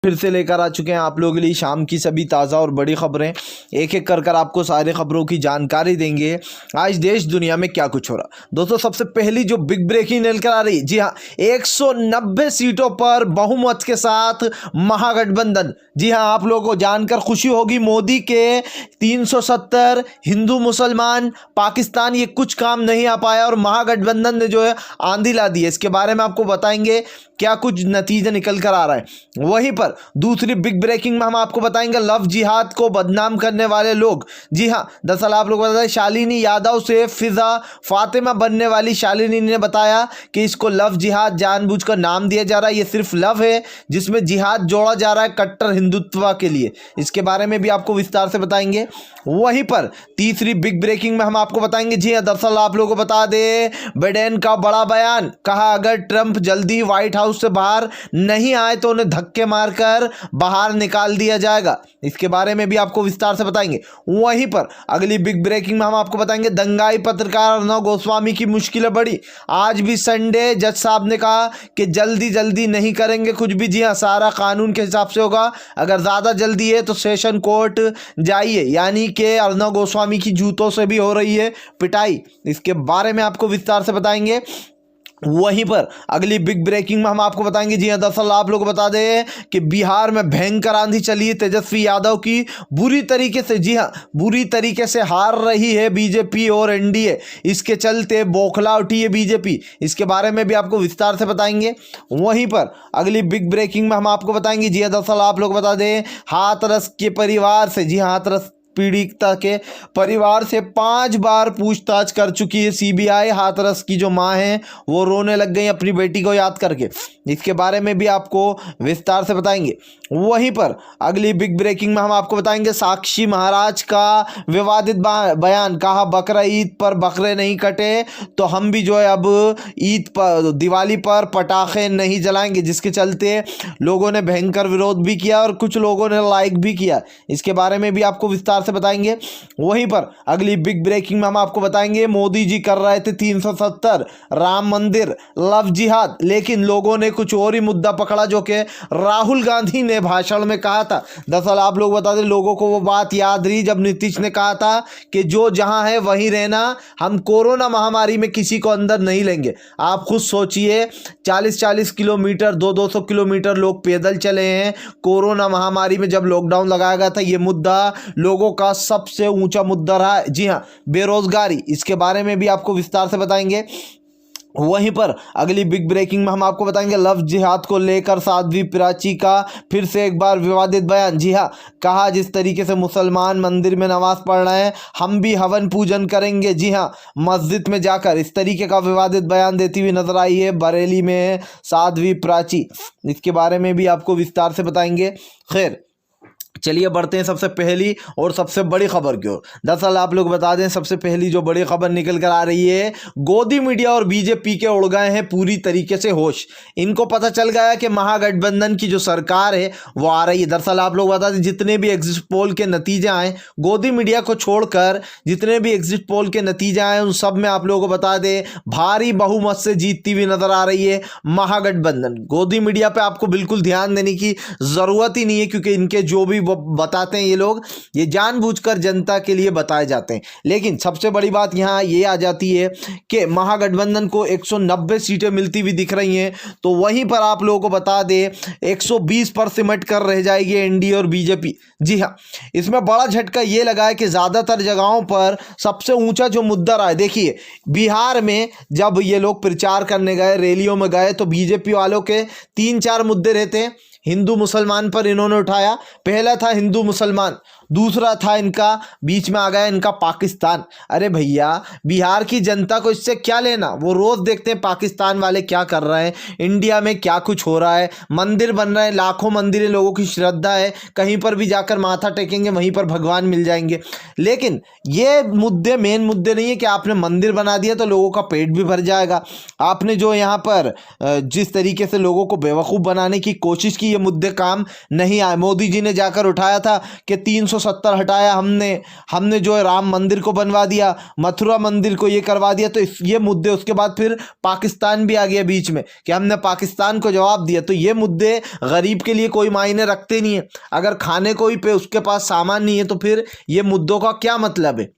फिर से लेकर आ चुके हैं आप लोगों के लिए शाम की सभी ताज़ा और बड़ी खबरें। एक एक कर आपको सारी खबरों की जानकारी देंगे। आज देश दुनिया में क्या कुछ हो रहा। दोस्तों, सबसे पहली जो बिग ब्रेकिंग निकल कर आ रही, जी हाँ, 190 सीटों पर बहुमत के साथ महागठबंधन। जी हाँ, आप लोगों को जानकर खुशी होगी। मोदी के 370, हिंदू मुसलमान पाकिस्तान, ये कुछ काम नहीं आ पाया और महागठबंधन ने जो है आंधी ला दी है। इसके बारे में आपको बताएंगे क्या कुछ नतीजे निकल कर आ रहा है। वहीं पर दूसरी बिग ब्रेकिंग में हम आपको बताएंगे लव जिहाद को बदनाम करने वाले लोग। जी हाँ, दरअसल आप लोग बताएं, शालिनी यादव से फिजा फातिमा बनने वाली शालिनी ने बताया कि इसको लव जिहाद जानबूझकर नाम दिया जा रहा है। ये सिर्फ लव है जिसमें जिहाद जोड़ा जा रहा है कट्टर हिंदुत्व के लिए। इसके बारे में भी आपको विस्तार से बताएंगे। वहीं पर तीसरी बिग ब्रेकिंग में हम आपको बताएंगे, जी हाँ, दरअसल आप लोगों को बता दें, बाइडेन का बड़ा बयान, कहा अगर ट्रंप जल्दी व्हाइट हाउस से बाहर नहीं आए तो उन्हें धक्के मारकर बाहर निकाल दिया जाएगा। इसके बारे में भी आपको विस्तार से बताएंगे। वहीं पर अगली बिग ब्रेकिंग में हम आपको बताएंगे दंगाई पत्रकार अर्नब गोस्वामी की मुश्किलें बढ़ी। आज भी संडे जज साहब ने कहा कि जल्दी जल्दी नहीं करेंगे कुछ भी। जी हाँ, सारा कानून के हिसाब से होगा। अगर ज़्यादा जल्दी है तो सेशन कोर्ट जाइए, यानी कि अर्नब गोस्वामी की जूतों से भी हो रही है पिटाई। इसके बारे में आपको विस्तार से बताएंगे। वहीं पर अगली बिग ब्रेकिंग में हम आपको बताएंगे, जी हाँ, दरअसल आप लोग बता दें कि बिहार में भयंकर आंधी चली है। तेजस्वी यादव की बुरी तरीके से, जी हाँ, बुरी तरीके से हार रही है बीजेपी और एनडीए। इसके चलते बौखला उठी है बीजेपी। इसके बारे में भी आपको विस्तार से बताएंगे। वहीं पर अगली बिग ब्रेकिंग में हम आपको बताएंगे, जी हाँ, दरअसल आप लोग बता दें हाथरस के परिवार से, जी हाँ, हाथरस पीड़िता के परिवार से 5 बार पूछताछ कर चुकी है सीबीआई। हाथरस की जो मां है वो रोने लग गई अपनी बेटी को याद करके। इसके बारे में भी आपको विस्तार से बताएंगे। वहीं पर अगली बिग ब्रेकिंग में हम आपको बताएंगे साक्षी महाराज का विवादित बयान, कहा बकरा ईद पर बकरे नहीं कटे तो हम भी जो है अब ईद पर, दिवाली पर पटाखे नहीं जलाएंगे, जिसके चलते लोगों ने भयंकर विरोध भी किया और कुछ लोगों ने लाइक भी किया। इसके बारे में भी आपको विस्तार से बताएंगे। वहीं पर अगली बिग ब्रेकिंग में हम आपको बताएंगे मोदी जी कर रहे थे 370 राम मंदिर लव जिहाद, लेकिन लोगों ने कुछ और ही मुद्दा पकड़ा जो कि राहुल गांधी ने भाषण में कहा था। दरअसल आप लोग बता दें, लोगों को वो बात याद रही जब नीतीश ने कहा था कि जो जहां है वहीं रहना, हम कोरोना महामारी में किसी को अंदर नहीं लेंगे। आप खुद सोचिए, 40-40 किलोमीटर 200-200 किलोमीटर लोग पैदल चले हैं कोरोना महामारी में। जब लॉकडाउन लगाया गया था, ये मुद्दा लोगों का सबसे ऊंचा मुद्दा रहा है। जी हाँ, बेरोजगारी। इसके बारे में भी आपको विस्तार से बताएंगे। वहीं पर अगली बिग ब्रेकिंग में हम आपको बताएंगे लव जिहाद को लेकर साध्वी प्राची का फिर से एक बार विवादित बयान। जी हाँ, कहा जिस तरीके से मुसलमान मंदिर में नमाज पढ़ रहे हैं हम भी हवन पूजन करेंगे। जी हाँ, मस्जिद में जाकर, इस तरीके का विवादित बयान देती हुई नजर आई है बरेली में साध्वी प्राची। इसके बारे में भी आपको विस्तार से बताएंगे। खैर, चलिए बढ़ते हैं सबसे पहली और सबसे बड़ी खबर की ओर। दरअसल आप लोग बता दें, सबसे पहली जो बड़ी खबर निकल कर आ रही है, गोदी मीडिया और बीजेपी के उड़ गए हैं पूरी तरीके से होश। इनको पता चल गया कि महागठबंधन की जो सरकार है वो आ रही है। दरअसल आप लोग बता दें, जितने भी एग्जिट पोल के नतीजे आए, गोदी मीडिया को छोड़कर जितने भी एग्जिट पोल के नतीजे आए, उन सब में आप लोगों को बता दें भारी बहुमत से जीतती हुई नजर आ रही है महागठबंधन। गोदी मीडिया पर आपको बिल्कुल ध्यान देने की जरूरत ही नहीं है, क्योंकि इनके जो भी बताते हैं ये लोग, ये जानबूझकर जनता के लिए बताए जाते हैं। लेकिन सबसे बड़ी बात यहां ये आ जाती है कि महागठबंधन को 190 सीटें मिलती हुई दिख रही हैं, तो वहीं पर आप लोगों को बता दें 120 पर सिमट कर रह जाएगी एनडीए और बीजेपी। जी हां, इसमें बड़ा झटका ये लगा है कि ज्यादातर जगहों पर सबसे ऊंचा जो मुद्दा रहा है, देखिए बिहार में जब ये लोग प्रचार करने गए, रैलियों में गए, तो बीजेपी वालों के 3-4 मुद्दे रहते हैं। हिंदू मुसलमान पर इन्होंने उठाया, पहला था हिंदू मुसलमान, दूसरा था इनका, बीच में आ गया इनका पाकिस्तान। अरे भैया, बिहार की जनता को इससे क्या लेना? वो रोज देखते हैं पाकिस्तान वाले क्या कर रहे हैं, इंडिया में क्या कुछ हो रहा है, मंदिर बन रहे हैं, लाखों मंदिर, लोगों की श्रद्धा है, कहीं पर भी जाकर माथा टेकेंगे वहीं पर भगवान मिल जाएंगे। लेकिन ये मुद्दे मेन मुद्दे नहीं है कि आपने मंदिर बना दिया तो लोगों का पेट भी भर जाएगा। आपने जो यहाँ पर जिस तरीके से लोगों को बेवकूफ़ बनाने की कोशिश की, ये मुद्दे काम नहीं आए। मोदी जी ने जाकर उठाया था कि 370 हटाया हमने जो है राम मंदिर को बनवा दिया, मथुरा मंदिर को ये करवा दिया, तो ये मुद्दे, उसके बाद फिर पाकिस्तान भी आ गया बीच में कि हमने पाकिस्तान को जवाब दिया। तो ये मुद्दे गरीब के लिए कोई मायने रखते नहीं है। अगर खाने को ही पे उसके पास सामान नहीं है तो फिर ये मुद्दों का क्या मतलब है।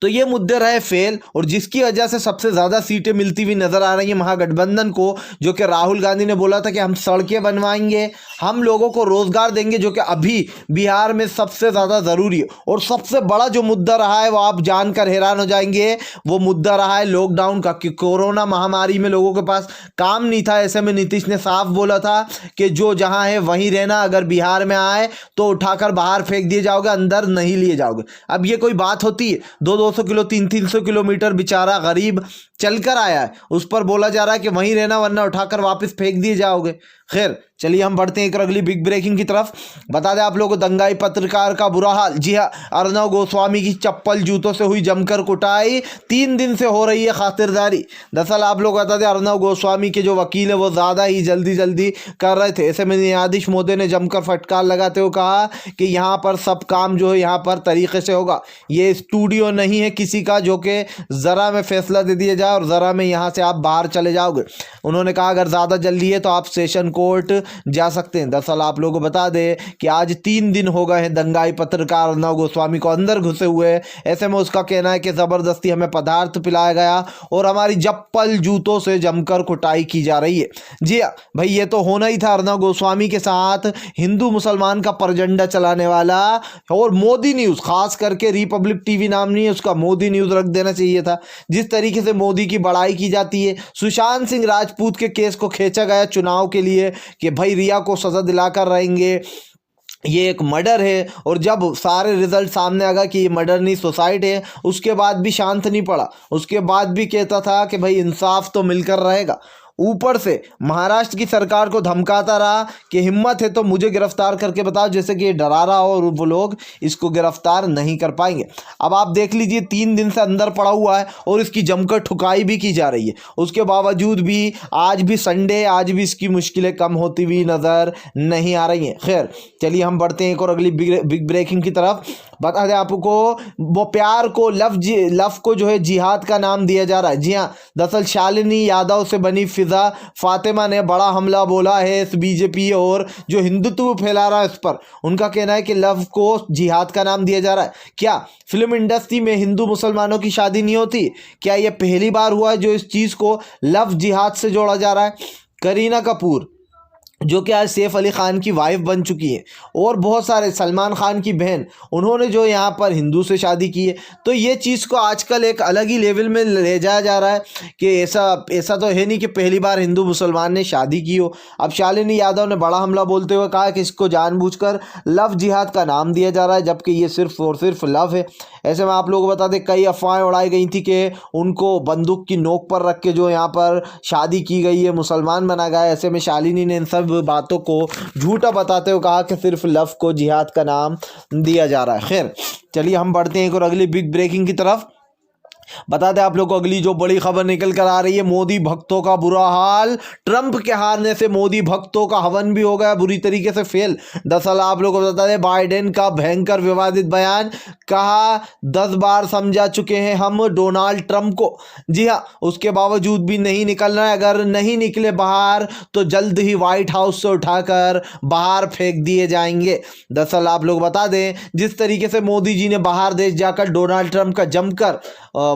तो ये मुद्दे रहे फेल, और जिसकी वजह से सबसे ज़्यादा सीटें मिलती हुई नजर आ रही है महागठबंधन को, जो कि राहुल गांधी ने बोला था कि हम सड़कें बनवाएंगे, हम लोगों को रोजगार देंगे, जो कि अभी बिहार में सबसे ज़्यादा ज़रूरी है। और सबसे बड़ा जो मुद्दा रहा है वो आप जानकर हैरान हो जाएंगे, वो मुद्दा रहा है लॉकडाउन का, कि कोरोना महामारी में लोगों के पास काम नहीं था। ऐसे में नीतीश ने साफ बोला था कि जो जहां है वहीं रहना, अगर बिहार में आए तो उठाकर बाहर फेंक दिए जाओगे, अंदर नहीं लिए जाओगे। अब ये कोई बात होती है? 200 किलो 300 किलोमीटर बेचारा गरीब चलकर आया है, उस पर बोला जा रहा है कि वहीं रहना वरना उठाकर वापस फेंक दिए जाओगे। खैर चलिए हम बढ़ते हैं एक अगली बिग ब्रेकिंग की तरफ। बता दें आप लोगों को, दंगाई पत्रकार का बुरा हाल। जी हाँ, अर्नब गोस्वामी की चप्पल जूतों से हुई जमकर कुटाई, 3 दिन से हो रही है खातिरदारी। दरअसल आप लोग बता दें, अर्नब गोस्वामी के जो वकील है वो ज़्यादा ही जल्दी कर रहे थे। ऐसे में न्यायाधीश मोदी ने जमकर फटकार लगाते हुए कहा कि यहाँ पर सब काम जो है यहाँ पर तरीके से होगा, ये स्टूडियो नहीं है किसी का जो कि ज़रा में फैसला दे दिया जाए और ज़रा में यहाँ से आप बाहर चले जाओगे। उन्होंने कहा अगर ज़्यादा जल्दी है तो आप सेशन कोर्ट जा सकते हैं। दरअसल आप लोगों को बता दें कि आज 3 दिन हो गए हैं दंगाई पत्रकार अर्नब गोस्वामी को अंदर घुसे हुए। ऐसे में उसका कहना है कि ज़बरदस्ती हमें पदार्थ पिलाया गया और हमारी चप्पल जूतों से जमकर कुटाई की जा रही है। जी हाँ भाई, ये तो होना ही था। अर्नब गोस्वामी के साथ हिंदू मुसलमान का परजंडा चलाने वाला, और मोदी न्यूज़, खास करके रिपब्लिक टीवी नाम नहीं है उसका, मोदी न्यूज़ रख देना चाहिए था। जिस तरीके से मोदी की बड़ाई की जाती है, सुशांत सिंह राजपूत के केस को खींचा गया चुनाव के लिए कि भाई रिया को सजा दिलाकर रहेंगे, ये एक मर्डर है, और जब सारे रिजल्ट सामने आ गया कि ये मर्डर नहीं सुसाइड है, उसके बाद भी शांत नहीं पड़ा। उसके बाद भी कहता था कि भाई इंसाफ तो मिलकर रहेगा। ऊपर से महाराष्ट्र की सरकार को धमकाता रहा कि हिम्मत है तो मुझे गिरफ्तार करके बताओ, जैसे कि ये डरा रहा हो और वो लोग इसको गिरफ्तार नहीं कर पाएंगे। अब आप देख लीजिए 3 दिन से अंदर पड़ा हुआ है और इसकी जमकर ठुकाई भी की जा रही है। उसके बावजूद भी आज भी संडे, आज भी इसकी मुश्किलें कम होती हुई नज़र नहीं आ रही हैं। खैर चलिए हम बढ़ते हैं एक और अगली बिग ब्रेकिंग की तरफ। बता दें आपको, वो प्यार को लव को जो है जिहाद का नाम दिया जा रहा है। जी हाँ, दरअसल शालिनी यादव से बनी फिजा फातिमा ने बड़ा हमला बोला है इस बीजेपी और जो हिंदुत्व फैला रहा है उस पर। उनका कहना है कि लव को जिहाद का नाम दिया जा रहा है। क्या फिल्म इंडस्ट्री में हिंदू मुसलमानों की शादी नहीं होती? क्या ये पहली बार हुआ है जो इस चीज़ को लव जिहाद से जोड़ा जा रहा है? करीना कपूर जो कि आज सैफ अली ख़ान की वाइफ बन चुकी है, और बहुत सारे, सलमान खान की बहन, उन्होंने जो यहाँ पर हिंदू से शादी की है। तो ये चीज़ को आजकल एक अलग ही लेवल में ले जाया जा रहा है कि ऐसा तो है नहीं कि पहली बार हिंदू मुसलमान ने शादी की हो। अब शालिनी यादव ने बड़ा हमला बोलते हुए कहा कि इसको जानबूझकर लव जिहाद का नाम दिया जा रहा है, जबकि ये सिर्फ और सिर्फ लव है। ऐसे में आप लोगों को बता दें, कई अफवाहें उड़ाई गई थी कि उनको बंदूक की नोक पर रख के जो यहाँ पर शादी की गई है, मुसलमान बना गया है। ऐसे में शालिनी ने इन सब बातों को झूठा बताते हुए कहा कि सिर्फ लव को जिहाद का नाम दिया जा रहा है। खैर चलिए हम बढ़ते हैं एक और अगली बिग ब्रेकिंग की तरफ। बता दें आप लोग को अगली जो बड़ी खबर निकल कर आ रही है, मोदी भक्तों का बुरा हाल। ट्रंप के हारने से मोदी भक्तों का हवन भी हो गया बुरी तरीके से फेल। दरअसल आप लोग को बता दें, बाइडेन का भयंकर विवादित बयान, कहा 10 बार समझा चुके हैं हम डोनाल्ड ट्रंप को। जी हाँ, उसके बावजूद भी नहीं निकलना है। अगर नहीं निकले बाहर तो जल्द ही व्हाइट हाउस से उठाकर बाहर फेंक दिए जाएंगे। दरअसल आप लोग बता दें, जिस तरीके से मोदी जी ने बाहर देश जाकर डोनाल्ड ट्रंप का जमकर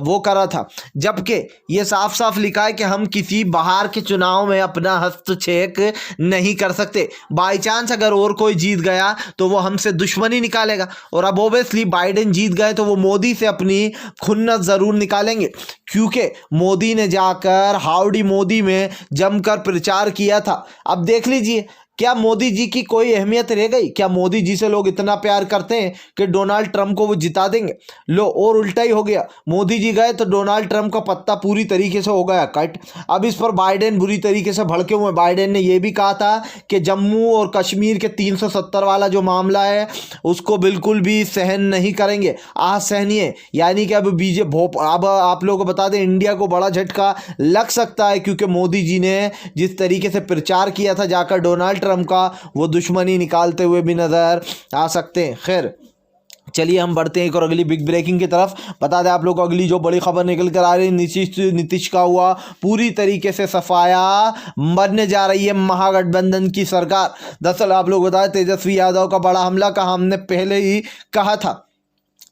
वो करा था, जबकि ये साफ साफ लिखा है कि हम किसी बाहर के चुनाव में अपना हस्तक्षेप नहीं कर सकते। बाई चांस अगर और कोई जीत गया तो वो हमसे दुश्मनी निकालेगा, और अब ओबियसली बाइडेन जीत गए तो वो मोदी से अपनी खुन्नस ज़रूर निकालेंगे, क्योंकि मोदी ने जाकर हाउडी मोदी में जमकर प्रचार किया था। अब देख लीजिए, क्या मोदी जी की कोई अहमियत रह गई? क्या मोदी जी से लोग इतना प्यार करते हैं कि डोनाल्ड ट्रंप को वो जिता देंगे? लो, और उल्टा ही हो गया। मोदी जी गए तो डोनाल्ड ट्रंप का पत्ता पूरी तरीके से हो गया कट। अब इस पर बाइडेन बुरी तरीके से भड़के हुए। बाइडेन ने यह भी कहा था कि जम्मू और कश्मीर के 370 वाला जो मामला है उसको बिल्कुल भी सहन नहीं करेंगे, असहनीय। यानी कि अब आप लोगों को बता दें, इंडिया को बड़ा झटका लग सकता है, क्योंकि मोदी जी ने जिस तरीके से प्रचार किया था जाकर डोनाल्ड ट्रंप का वो दुश्मनी निकालते हुए भी नज़र आ सकते हैं। खैर चलिए हम बढ़ते हैं एक और अगली बिग ब्रेकिंग की तरफ। बता दें आप लोग को अगली जो बड़ी खबर निकल कर आ रही है, नीतीश का हुआ पूरी तरीके से सफाया, बनने जा रही है महागठबंधन की सरकार। दरअसल आप लोग बताएं तेजस्वी यादव का बड़ा हमला का हमने पहले ही कहा था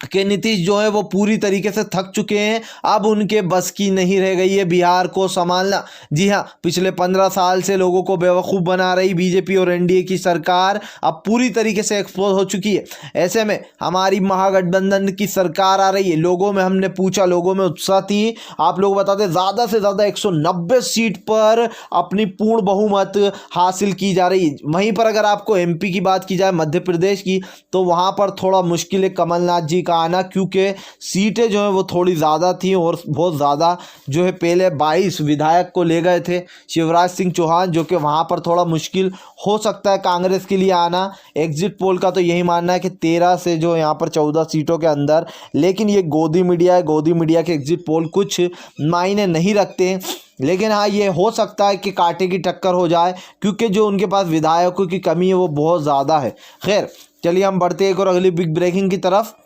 कि नीतीश जो है वो पूरी तरीके से थक चुके हैं, अब उनके बस की नहीं रह गई है बिहार को संभालना। जी हाँ, पिछले 15 साल से लोगों को बेवकूफ़ बना रही बीजेपी और एनडीए की सरकार अब पूरी तरीके से एक्सपोज हो चुकी है। ऐसे में हमारी महागठबंधन की सरकार आ रही है। लोगों में हमने पूछा, लोगों में उत्साह थी। आप लोग बताते ज़्यादा से ज़्यादा 190 सीट पर अपनी पूर्ण बहुमत हासिल की जा रही है। वहीं पर अगर आपको एमपी की बात की जाए, मध्य प्रदेश की, तो वहाँ पर थोड़ा मुश्किल है कमलनाथ जी का आना, क्योंकि सीटें जो है वो थोड़ी ज़्यादा थी और बहुत ज़्यादा जो है पहले 22 विधायक को ले गए थे शिवराज सिंह चौहान, जो कि वहाँ पर थोड़ा मुश्किल हो सकता है कांग्रेस के लिए आना। एग्जिट पोल का तो यही मानना है कि 13 से जो यहाँ पर 14 सीटों के अंदर, लेकिन ये गोदी मीडिया है, गोदी मीडिया के एग्जिट पोल कुछ मायने नहीं रखते। लेकिन हाँ, ये हो सकता है कि कांटे की टक्कर हो जाए, क्योंकि जो उनके पास विधायकों की कमी है वो बहुत ज़्यादा है। खैर चलिए हम बढ़ते हैं एक और अगली बिग ब्रेकिंग की तरफ।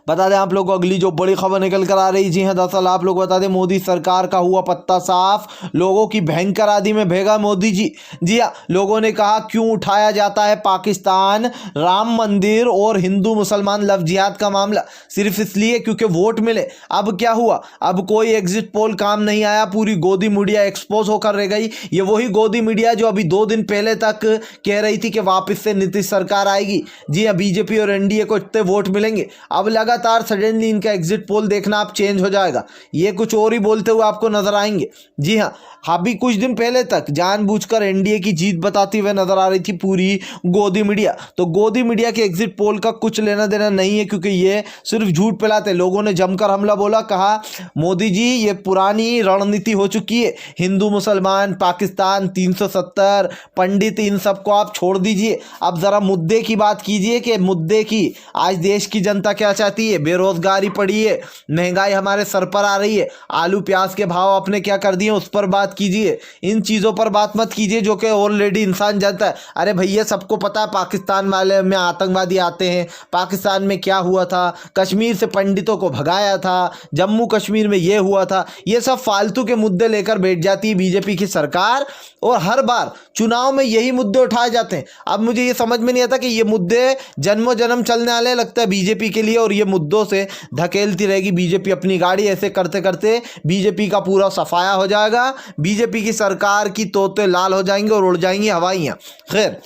बता दें आप लोग को अगली जो बड़ी खबर निकल कर आ रही, जी हाँ दरअसल आप लोग बता दें मोदी सरकार का हुआ पत्ता साफ, लोगों की भयंकर आदि में भेगा मोदी जी। जी हाँ, लोगों ने कहा क्यों उठाया जाता है पाकिस्तान, राम मंदिर और हिंदू मुसलमान लव जिहाद का मामला, सिर्फ इसलिए क्योंकि वोट मिले। अब क्या हुआ, अब कोई एग्जिट पोल काम नहीं आया, पूरी गोदी मीडिया एक्सपोज होकर रह गई। ये वही गोदी मीडिया जो अभी 2 दिन पहले तक कह रही थी कि वापस से नीतीश सरकार आएगी। जी हाँ, बीजेपी और एनडीए को इतने वोट मिलेंगे। अब लगातार सडनली इनका एग्जिट पोल देखना आप चेंज हो जाएगा, ये कुछ और ही बोलते हुए आपको नजर आएंगे। जी हाँ, अभी कुछ दिन पहले तक जानबूझकर एनडीए की जीत बताती हुए नजर आ रही थी पूरी गोदी मीडिया। तो गोदी मीडिया के एग्जिट पोल का कुछ लेना देना नहीं है, क्योंकि ये सिर्फ झूठ फैलाते। लोगों ने जमकर हमला बोला, कहा मोदी जी ये पुरानी रणनीति हो चुकी है, हिंदू मुसलमान पाकिस्तान 370 पंडित इन सबको आप छोड़ दीजिए, अब जरा मुद्दे की बात कीजिए कि मुद्दे की आज देश की जनता क्या चाहती है। बेरोजगारी पड़ी है, महंगाई हमारे सर पर आ रही है, आलू प्याज के भाव आपने क्या कर दिए उस पर बात कीजिए, इन चीज़ों पर बात मत कीजिए जो कि ऑलरेडी इंसान जानता है। अरे भैया सबको पता है पाकिस्तान वाले में आतंकवादी आते हैं, पाकिस्तान में क्या हुआ था, कश्मीर से पंडितों को भगाया था, जम्मू कश्मीर में ये हुआ था। ये सब फालतू के मुद्दे लेकर बैठ जाती है बीजेपी की सरकार, और हर बार चुनाव में यही मुद्दे उठाए जाते हैं। अब मुझे ये समझ में नहीं आता कि ये मुद्दे जन्मों जन्म चलने वाले लगता है बीजेपी के लिए, और ये मुद्दों से धकेलती रहेगी बीजेपी अपनी गाड़ी। ऐसे करते करते बीजेपी का पूरा सफाया हो जाएगा, बीजेपी की सरकार की तोते लाल हो जाएंगे और उड़ जाएंगी हवाइयाँ। खैर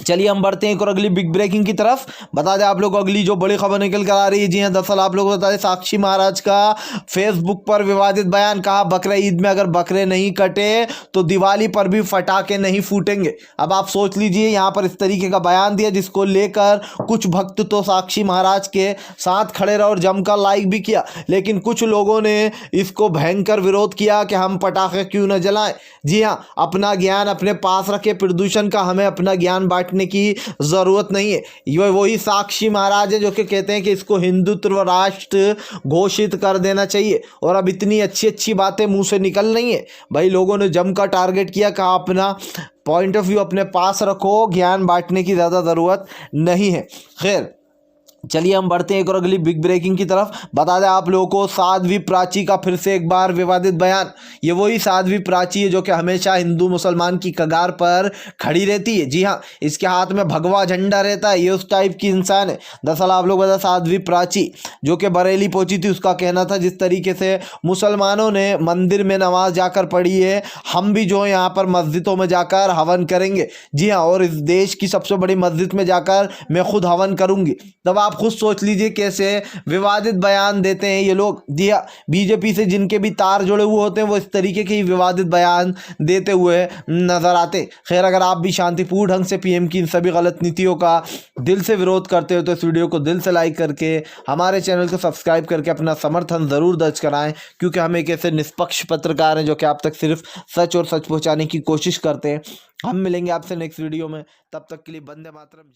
चलिए हम बढ़ते हैं एक और अगली बिग ब्रेकिंग की तरफ। बता दें आप लोग को अगली जो बड़ी खबर निकल कर आ रही है, जी हाँ दरअसल आप लोग को बता दें साक्षी महाराज का फेसबुक पर विवादित बयान, कहा बकरे ईद में अगर बकरे नहीं कटे तो दिवाली पर भी फटाके नहीं फूटेंगे। अब आप सोच लीजिए, यहाँ पर इस तरीके का बयान दिया जिसको लेकर कुछ भक्त तो साक्षी महाराज के साथ खड़े रहे और जमकर लाइक भी किया, लेकिन कुछ लोगों ने इसको भयंकर विरोध किया कि हम पटाखे क्यों न जलाएं। जी हाँ, अपना ज्ञान अपने पास रखे, प्रदूषण का हमें अपना ज्ञान बांटने की ज़रूरत नहीं है। ये वही साक्षी महाराज है जो कि कहते हैं कि इसको हिंदुत्व राष्ट्र घोषित कर देना चाहिए, और अब इतनी अच्छी अच्छी बातें मुंह से निकल रही हैं। भाई लोगों ने जमकर टारगेट किया, कहा अपना पॉइंट ऑफ व्यू अपने पास रखो, ज्ञान बांटने की ज़्यादा ज़रूरत नहीं है। खैर चलिए हम बढ़ते हैं एक और अगली बिग ब्रेकिंग की तरफ। बता दें आप लोगों को साध्वी प्राची का फिर से एक बार विवादित बयान। ये वही साध्वी प्राची है जो कि हमेशा हिंदू मुसलमान की कगार पर खड़ी रहती है। जी हाँ, इसके हाथ में भगवा झंडा रहता है, ये उस टाइप की इंसान है। दरअसल आप लोग बता साध्वी प्राची जो कि बरेली पहुंची थी, उसका कहना था जिस तरीके से मुसलमानों ने मंदिर में नमाज जाकर पढ़ी है, हम भी जो है यहाँ पर मस्जिदों में जाकर हवन करेंगे। जी हाँ, और इस देश की सबसे बड़ी मस्जिद में जाकर मैं खुद हवन करूँगी। तब आप खुद सोच लीजिए कैसे विवादित बयान देते हैं ये लोग। जी हाँ, बीजेपी से जिनके भी तार जुड़े हुए होते हैं वो इस तरीके के विवादित बयान देते हुए नजर आते। खैर अगर आप भी शांतिपूर्ण ढंग से पीएम की इन सभी गलत नीतियों का दिल से विरोध करते हो तो इस वीडियो को दिल से लाइक करके हमारे चैनल को सब्सक्राइब करके अपना समर्थन ज़रूर दर्ज कराएं, क्योंकि हम एक ऐसे निष्पक्ष पत्रकार हैं जो कि आप तक सिर्फ सच और सच पहुँचाने की कोशिश करते हैं। हम मिलेंगे आपसे नेक्स्ट वीडियो में, तब तक के लिए वंदे मातरम।